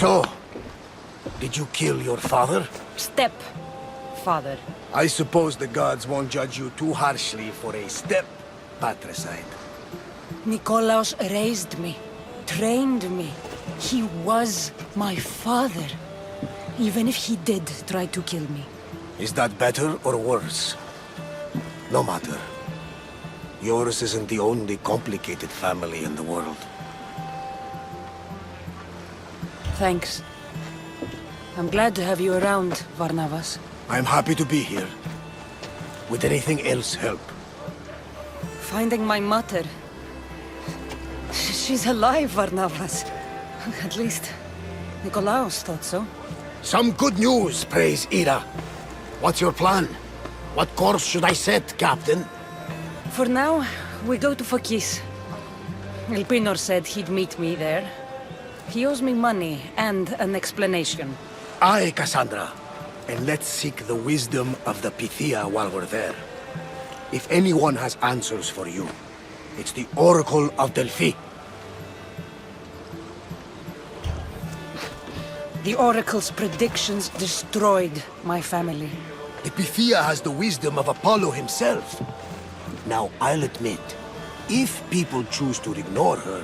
So, did you kill your father? Step-father. I suppose the gods won't judge you too harshly for a step-patricide. Nikolaos raised me, trained me. He was my father. Even if he did try to kill me. Is that better or worse? No matter. Yours isn't the only complicated family in the world. Thanks. I'm glad to have you around, Varnavas. I'm happy to be here. Would anything else help? Finding my mother. She's alive, Varnavas. At least, Nikolaos thought so. Some good news, praise Ira. What's your plan? What course should I set, Captain? For now, we go to Phokis. Elpinor said he'd meet me there. He owes me money and an explanation. Aye, Cassandra. And let's seek the wisdom of the Pythia while we're there. If anyone has answers for you, it's the Oracle of Delphi. The Oracle's predictions destroyed my family. The Pythia has the wisdom of Apollo himself. Now, I'll admit, if people choose to ignore her,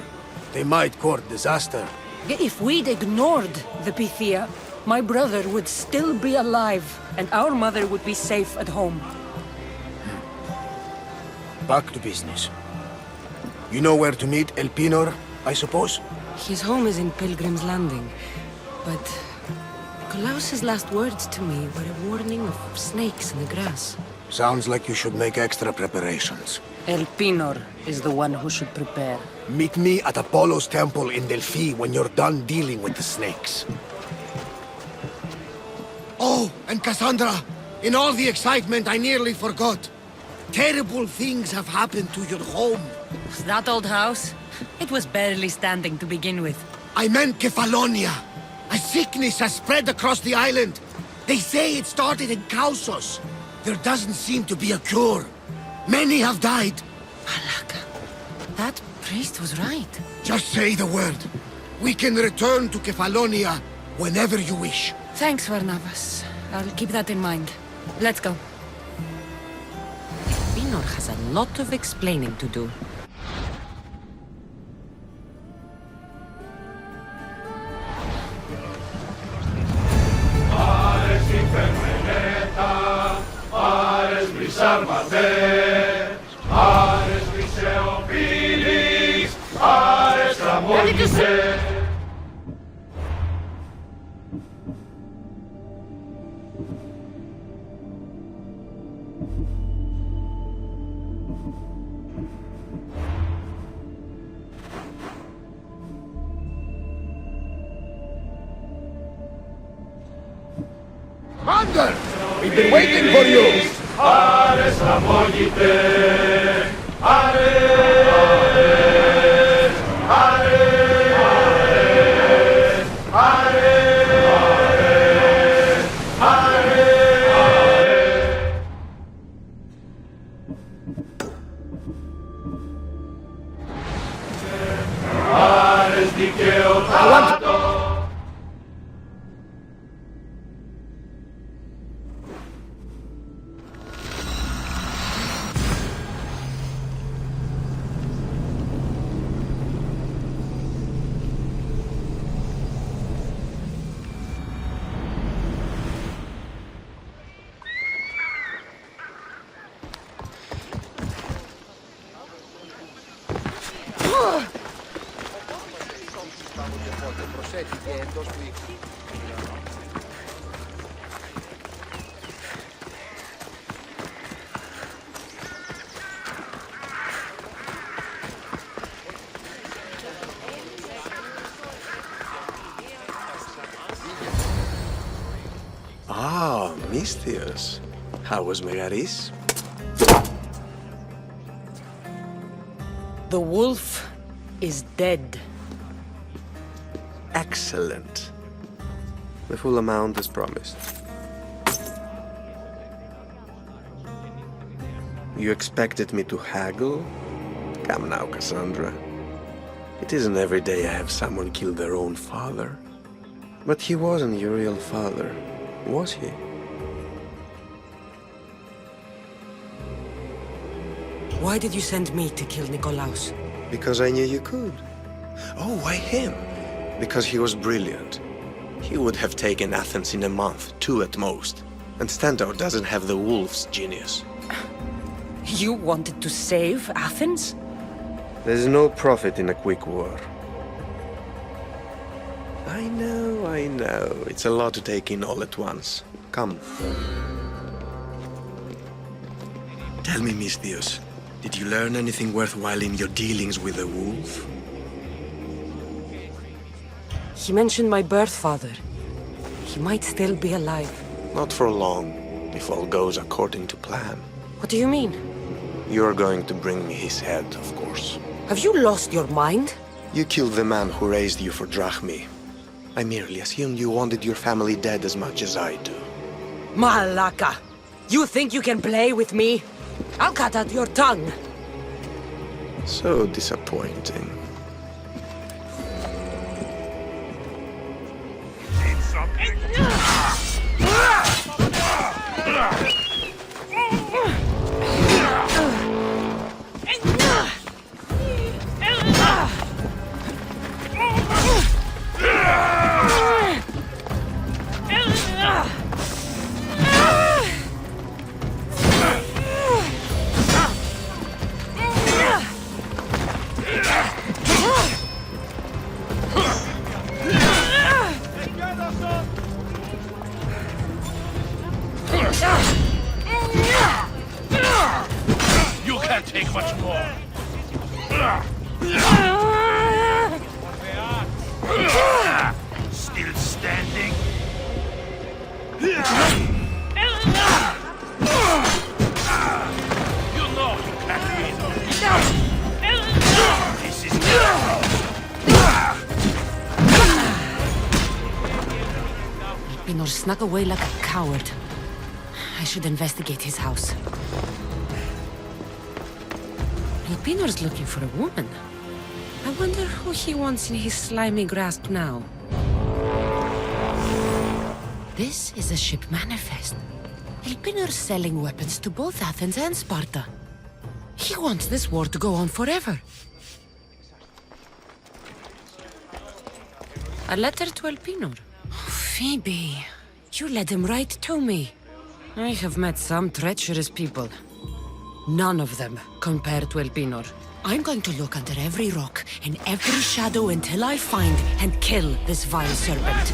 they might court disaster. If we'd ignored the Pythia, my brother would still be alive, and our mother would be safe at home. Back to business. You know where to meet Elpinor, I suppose? His home is in Pilgrim's Landing, but Nikolaos's last words to me were a warning of snakes in the grass. Sounds like you should make extra preparations. Elpinor is the one who should prepare. Meet me at Apollo's temple in Delphi when you're done dealing with the snakes. Oh, and Cassandra, in all the excitement I nearly forgot. Terrible things have happened to your home. That old house? It was barely standing to begin with. I meant Kefalonia. A sickness has spread across the island. They say it started in Kausos. There doesn't seem to be a cure. Many have died. Alaka, that priest was right. Just say the word. We can return to Kefalonia whenever you wish. Thanks, Varnavas. I'll keep that in mind. Let's go. Elpinor has a lot of explaining to do. Commander! We've been waiting for you! Ah, Mystios. How was Megaris? The wolf is dead. Excellent. The full amount as promised. You expected me to haggle? Come now, Cassandra. It isn't every day I have someone kill their own father. But he wasn't your real father, was he? Why did you send me to kill Nikolaos? Because I knew you could. Oh, why him? Because he was brilliant. He would have taken Athens in a month, 2 at most. And Stentor doesn't have the wolf's genius. You wanted to save Athens? There's no profit in a quick war. I know. It's a lot to take in all at once. Come. Tell me, Misthios, did you learn anything worthwhile in your dealings with the wolf? He mentioned my birth father. He might still be alive. Not for long, if all goes according to plan. What do you mean? You're going to bring me his head, of course. Have you lost your mind? You killed the man who raised you for Drachmi. I merely assumed you wanted your family dead as much as I do. Malaka! You think you can play with me? I'll cut out your tongue! So disappointing. You can't take much more. Still standing? You know you can't win. This is Pinor snuck away like a coward. I should investigate his house. Pinor's looking for a woman. I wonder who he wants in his slimy grasp now. This is a ship manifest. Elpinor's selling weapons to both Athens and Sparta. He wants this war to go on forever. A letter to Elpinor. Phoebe, you led him right to me. I have met some treacherous people. None of them compare to Elpinor. I'm going to look under every rock and every shadow until I find and kill this vile serpent.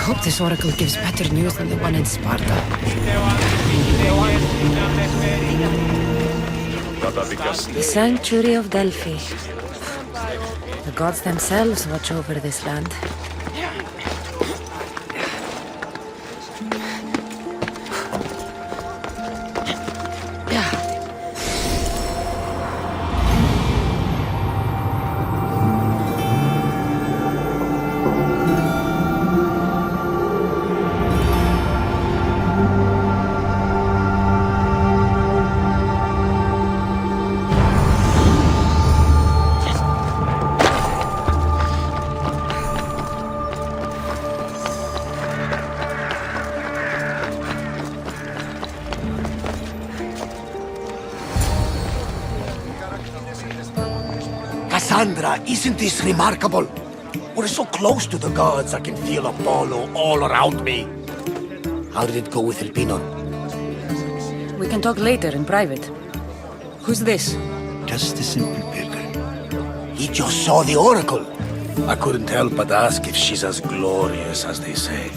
hope this oracle gives better news than the one in Sparta. The Sanctuary of Delphi. The gods themselves watch over this land. Cassandra, isn't this remarkable? We're so close to the gods, I can feel Apollo all around me. How did it go with Elpinor? We can talk later in private. Who's this? Just a simple pilgrim. He just saw the oracle. I couldn't help but ask if she's as glorious as they say.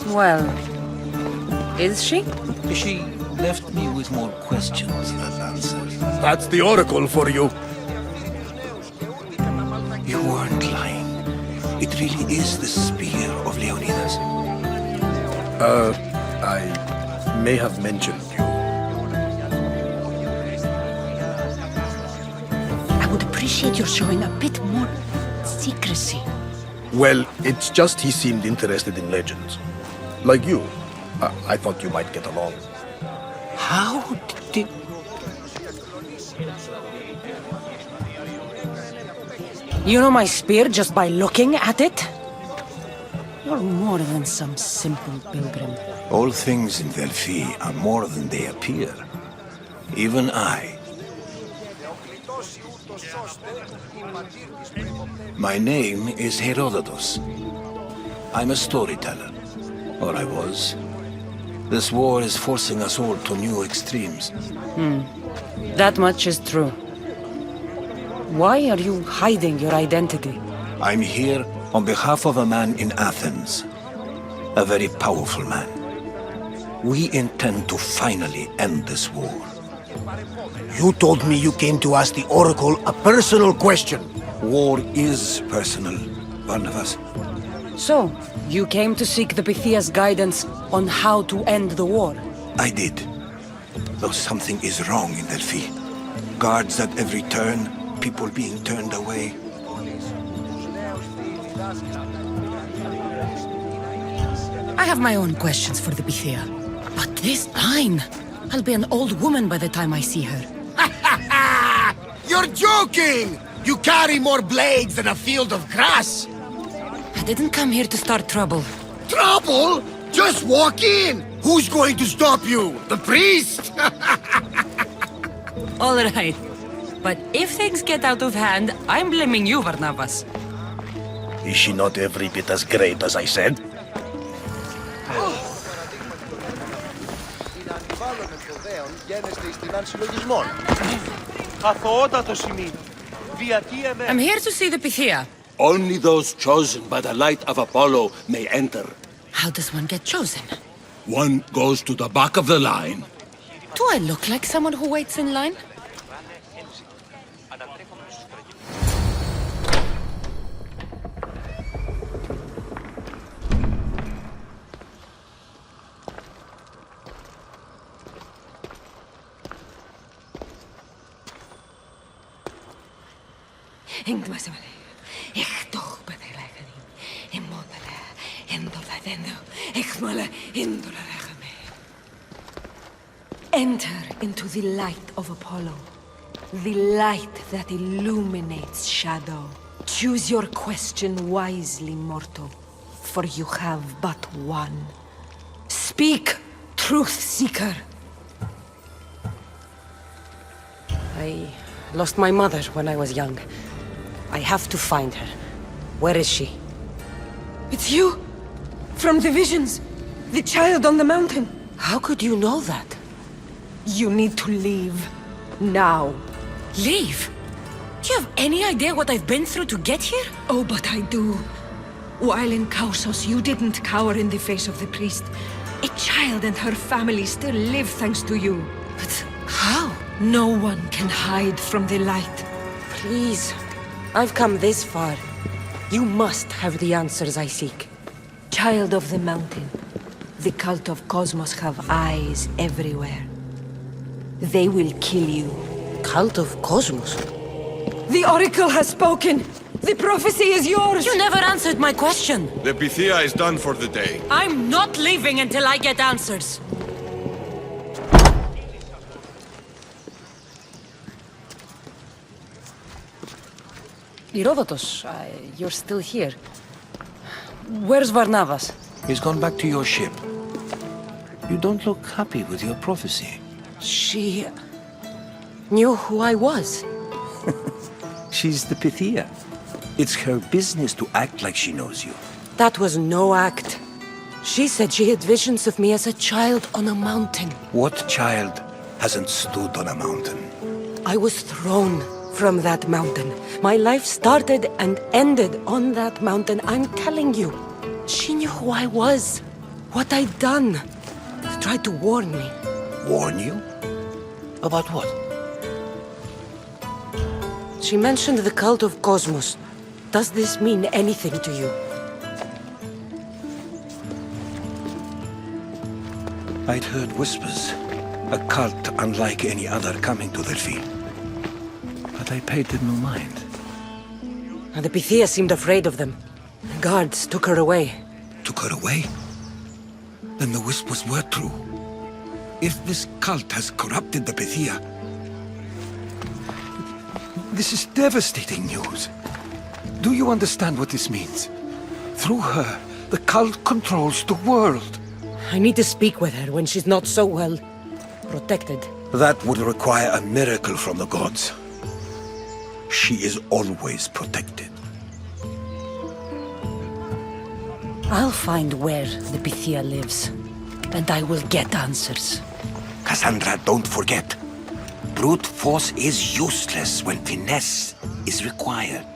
Well, is she? She left me with more questions than answers. That's the oracle for you. You weren't lying. It really is the spear of Leonidas. I may have mentioned you. I would appreciate your showing a bit more secrecy. Well, it's just he seemed interested in legends. Like you. I thought you might get along. How did... You know my spear just by looking at it? You're more than some simple pilgrim. All things in Delphi are more than they appear. Even I. My name is Herodotus. I'm a storyteller. Or I was. This war is forcing us all to new extremes. That much is true. Why are you hiding your identity? I'm here on behalf of a man in Athens. A very powerful man. We intend to finally end this war. You told me you came to ask the oracle a personal question. War is personal, Barnabas. So, you came to seek the Pythia's guidance on how to end the war? I did. Though something is wrong in Delphi. Guards at every turn, people being turned away. I have my own questions for the Pythia. But this line... I'll be an old woman by the time I see her. You're joking! You carry more blades than a field of grass! I didn't come here to start trouble. Trouble? Just walk in! Who's going to stop you? The priest? All right. But if things get out of hand, I'm blaming you, Barnabas. Is she not every bit as great as I said? I'm here to see the Pythia. Only those chosen by the light of Apollo may enter. How does one get chosen? One goes to the back of the line. Do I look like someone who waits in line? Enter into the light of Apollo, the light that illuminates shadow. Choose your question wisely, mortal, for you have but one. Speak, truth seeker. I lost my mother when I was young. I have to find her. Where is she? It's you! From the visions! The child on the mountain! How could you know that? You need to leave. Now. Leave? Do you have any idea what I've been through to get here? Oh, but I do. While in Kausos, you didn't cower in the face of the priest. A child and her family still live thanks to you. But how? No one can hide from the light. Please. I've come this far. You must have the answers I seek. Child of the mountain, the cult of Cosmos have eyes everywhere. They will kill you. Cult of Cosmos? The Oracle has spoken! The prophecy is yours! You never answered my question! The Pythia is done for the day. I'm not leaving until I get answers! Herodotus, you're still here. Where's Varnavas? He's gone back to your ship. You don't look happy with your prophecy. She... knew who I was. She's the Pythia. It's her business to act like she knows you. That was no act. She said she had visions of me as a child on a mountain. What child hasn't stood on a mountain? I was thrown from that mountain. My life started and ended on that mountain. I'm telling you. She knew who I was, what I'd done. She tried to warn me. Warn you? About what? She mentioned the cult of Cosmos. Does this mean anything to you? I'd heard whispers. A cult unlike any other coming to Delphi. But I paid it no mind. And the Pythia seemed afraid of them. The guards took her away. Took her away? Then the whispers were true. If this cult has corrupted the Pythia... This is devastating news. Do you understand what this means? Through her, the cult controls the world. I need to speak with her when she's not so well protected. That would require a miracle from the gods. She is always protected. I'll find where the Pythia lives, and I will get answers. Cassandra, don't forget. Brute force is useless when finesse is required.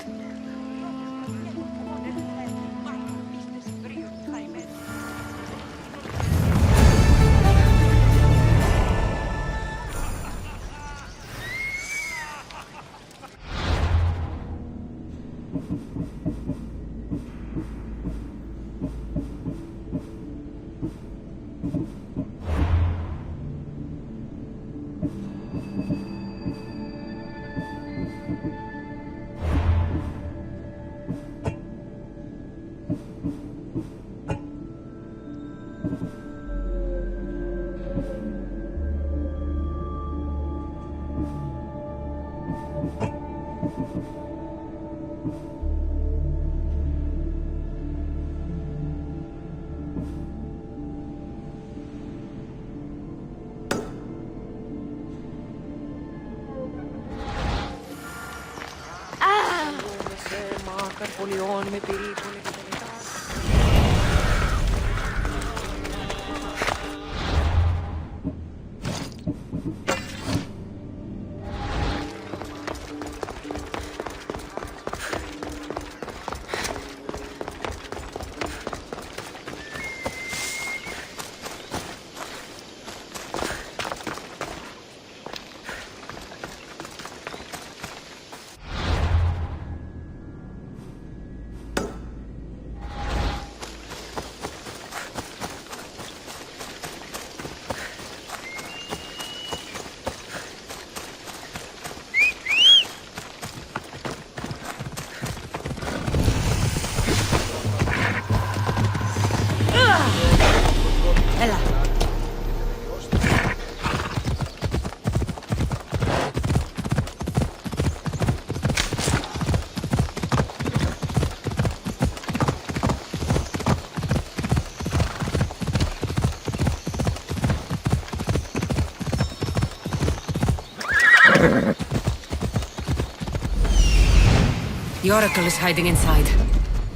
The Oracle is hiding inside.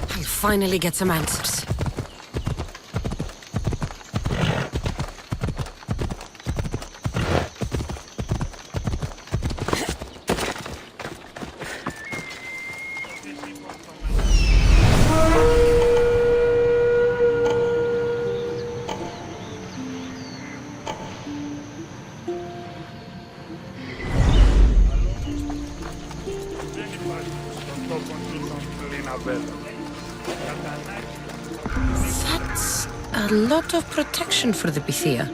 I'll finally get some answers. a lot of protection for the Pythia.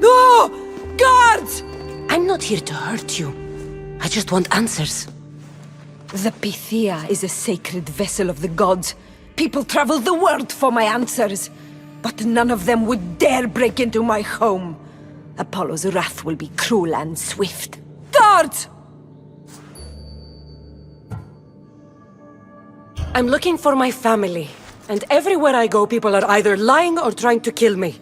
No! Guards! I'm not here to hurt you. I just want answers. The Pythia is a sacred vessel of the gods. People travel the world for my answers. But none of them would dare break into my home. Apollo's wrath will be cruel and swift. Guards! I'm looking for my family. And everywhere I go, people are either lying or trying to kill me.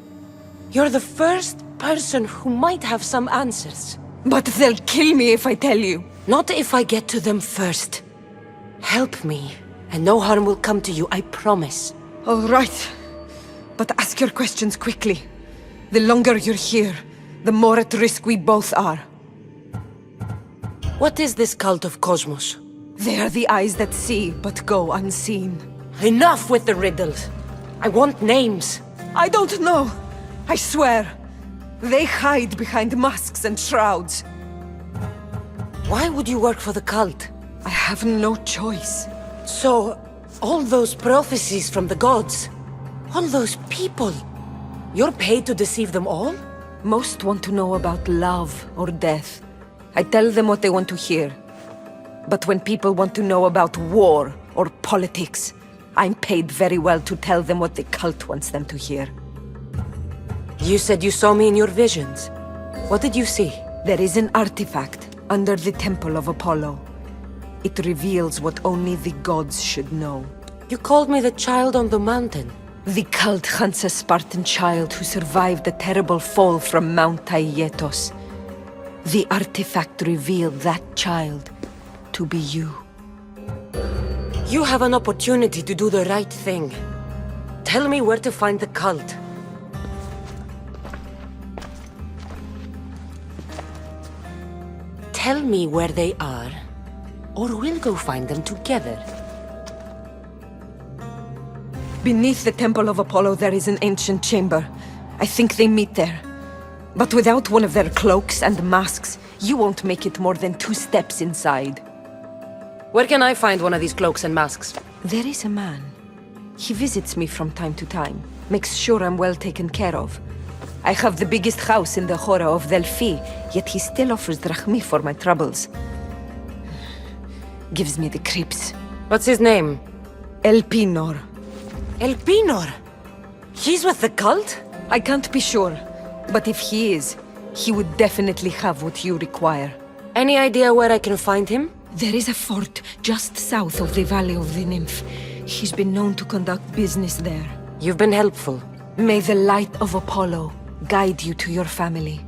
You're the first person who might have some answers. But they'll kill me if I tell you. Not if I get to them first. Help me, and no harm will come to you, I promise. All right. But ask your questions quickly. The longer you're here, the more at risk we both are. What is this cult of Cosmos? They are the eyes that see, but go unseen. Enough with the riddles. I want names. I don't know. I swear. They hide behind masks and shrouds. Why would you work for the cult? I have no choice. So, all those prophecies from the gods, all those people, you're paid to deceive them all? Most want to know about love or death. I tell them what they want to hear. But when people want to know about war or politics, I'm paid very well to tell them what the cult wants them to hear. You said you saw me in your visions. What did you see? There is an artifact under the Temple of Apollo. It reveals what only the gods should know. You called me the child on the mountain. The cult hunts a Spartan child who survived the terrible fall from Mount Aietos. The artifact revealed that child to be you. You have an opportunity to do the right thing. Tell me where to find the cult. Tell me where they are, or we'll go find them together. Beneath the Temple of Apollo there is an ancient chamber. I think they meet there. But without one of their cloaks and masks, you won't make it more than 2 steps inside. Where can I find one of these cloaks and masks? There is a man. He visits me from time to time, makes sure I'm well taken care of. I have the biggest house in the Hora of Delphi, yet he still offers drachmi for my troubles. Gives me the creeps. What's his name? Elpinor. Elpinor? He's with the cult? I can't be sure, but if he is, he would definitely have what you require. Any idea where I can find him? There is a fort just south of the Valley of the Nymph. He's been known to conduct business there. You've been helpful. May the light of Apollo guide you to your family.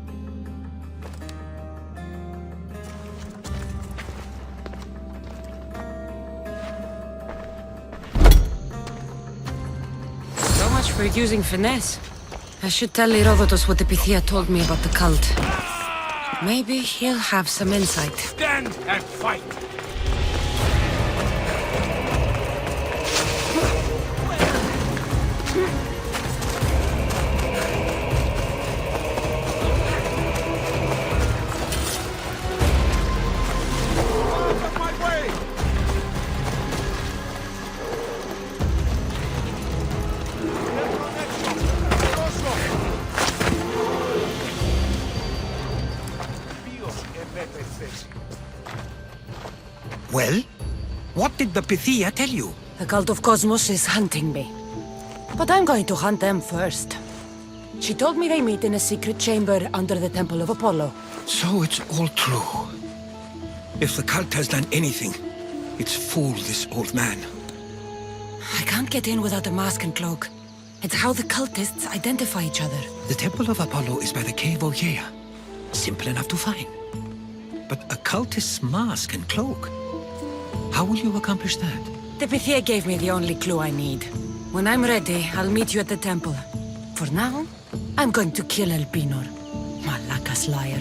So much for using finesse. I should tell Herodotus what the Pythia told me about the cult. Maybe he'll have some insight. Stand and fight! Well? What did the Pythia tell you? The cult of Cosmos is hunting me. But I'm going to hunt them first. She told me they meet in a secret chamber under the Temple of Apollo. So it's all true. If the cult has done anything, it's fooled this old man. I can't get in without a mask and cloak. It's how the cultists identify each other. The Temple of Apollo is by the Cave Ogyea. Simple enough to find. But a cultist's mask and cloak? How will you accomplish that? The Pythia gave me the only clue I need. When I'm ready, I'll meet you at the temple. For now, I'm going to kill Elpinor. Malaka's liar.